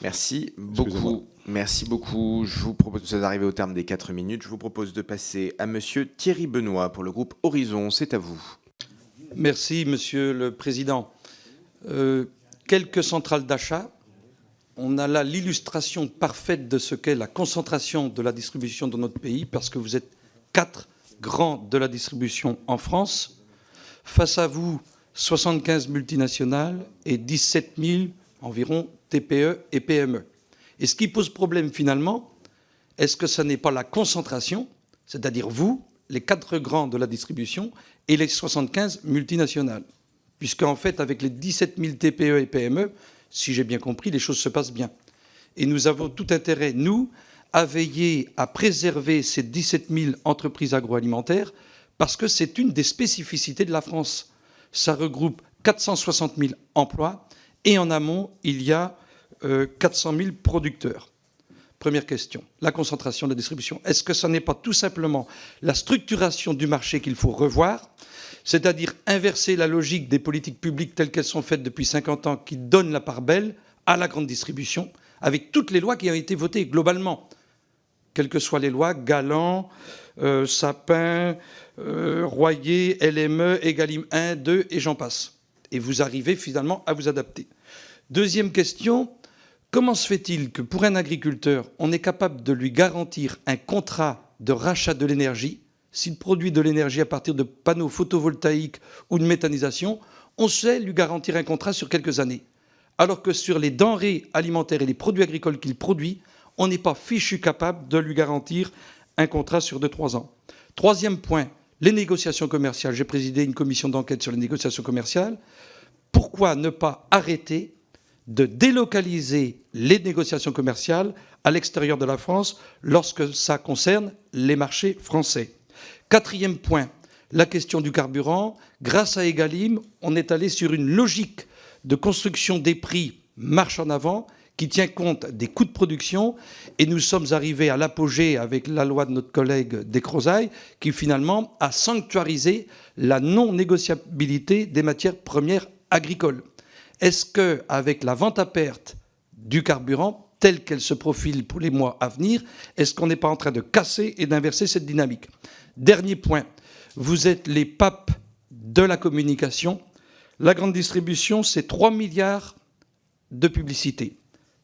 Merci Excusez-moi. beaucoup. Merci beaucoup. Je vous propose d'arriver au terme des 4 minutes. Je vous propose de passer à Monsieur Thierry Benoît pour le groupe Horizon. C'est à vous. Merci, Monsieur le Président. Quelques centrales d'achat. On a là l'illustration parfaite de ce qu'est la concentration de la distribution dans notre pays, parce que vous êtes 4 grands de la distribution en France. Face à vous, 75 multinationales et 17 000 environ TPE et PME. Et ce qui pose problème finalement, est-ce que ce n'est pas la concentration, c'est-à-dire vous, les 4 grands de la distribution, et les 75 multinationales? Puisqu'en fait, avec les 17 000 TPE et PME, si j'ai bien compris, les choses se passent bien. Et nous avons tout intérêt, nous, à veiller à préserver ces 17 000 entreprises agroalimentaires, parce que c'est une des spécificités de la France. Ça regroupe 460 000 emplois, et en amont, il y a 400 000 producteurs. Première question, la concentration de la distribution. Est-ce que ce n'est pas tout simplement la structuration du marché qu'il faut revoir, c'est-à-dire inverser la logique des politiques publiques telles qu'elles sont faites depuis 50 ans, qui donnent la part belle à la grande distribution, avec toutes les lois qui ont été votées globalement, quelles que soient les lois, Galland, Sapin, Royer, LME, Egalim 1, 2, et j'en passe. Et vous arrivez finalement à vous adapter. Deuxième question, comment se fait-il que pour un agriculteur, on est capable de lui garantir un contrat de rachat de l'énergie, s'il produit de l'énergie à partir de panneaux photovoltaïques ou de méthanisation, on sait lui garantir un contrat sur quelques années. Alors que sur les denrées alimentaires et les produits agricoles qu'il produit, on n'est pas fichu capable de lui garantir un contrat sur 2-3 ans. Troisième point, les négociations commerciales. J'ai présidé une commission d'enquête sur les négociations commerciales. Pourquoi ne pas arrêter de délocaliser les négociations commerciales à l'extérieur de la France lorsque ça concerne les marchés français? Quatrième point, la question du carburant. Grâce à Egalim, on est allé sur une logique de construction des prix marche en avant qui tient compte des coûts de production, et nous sommes arrivés à l'apogée avec la loi de notre collègue Descrozaille qui finalement a sanctuarisé la non-négociabilité des matières premières agricoles. Est-ce qu'avec la vente à perte du carburant, telle qu'elle se profile pour les mois à venir, est-ce qu'on n'est pas en train de casser et d'inverser cette dynamique? Dernier point, vous êtes les papes de la communication. La grande distribution, c'est 3 milliards de publicité.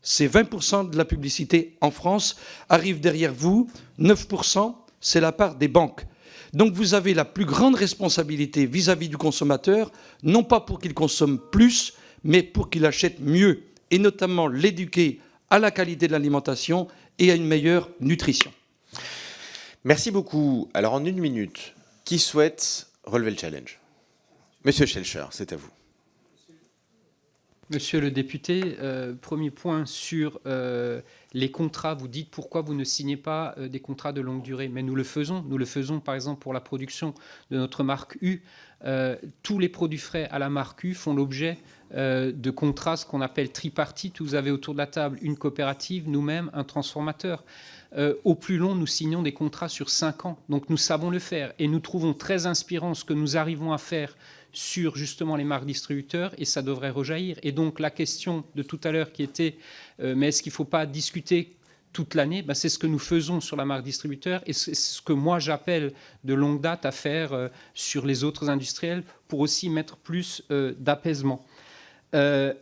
C'est 20% de la publicité en France. Arrive derrière vous, 9%, c'est la part des banques. Donc vous avez la plus grande responsabilité vis-à-vis du consommateur, non pas pour qu'il consomme plus, mais pour qu'il achète mieux, et notamment l'éduquer à la qualité de l'alimentation et à une meilleure nutrition. Merci beaucoup. Alors en 1 minute, qui souhaite relever le challenge? Monsieur Schellcher, c'est à vous. Monsieur le député, premier point sur les contrats. Vous dites pourquoi vous ne signez pas des contrats de longue durée. Mais nous le faisons. Nous le faisons par exemple pour la production de notre marque U. Tous les produits frais à la marque U font l'objet de contrats, ce qu'on appelle tripartite. Vous avez autour de la table une coopérative, nous-mêmes, un transformateur. Au plus long, nous signons des contrats sur 5 ans. Donc nous savons le faire. Et nous trouvons très inspirant ce que nous arrivons à faire sur justement les marques distributeurs, et ça devrait rejaillir. Et donc la question de tout à l'heure qui était mais est-ce qu'il ne faut pas discuter toute l'année? C'est ce que nous faisons sur la marque distributeur, et c'est ce que moi j'appelle de longue date à faire sur les autres industriels pour aussi mettre plus d'apaisement.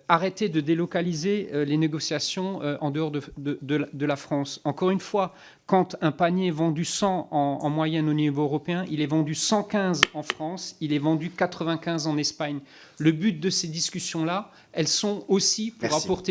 Arrêter de délocaliser les négociations en dehors de la France. Encore une fois, quand un panier est vendu 100 en moyenne au niveau européen, il est vendu 115 en France, il est vendu 95 en Espagne. Le but de ces discussions-là, elles sont aussi pour apporter du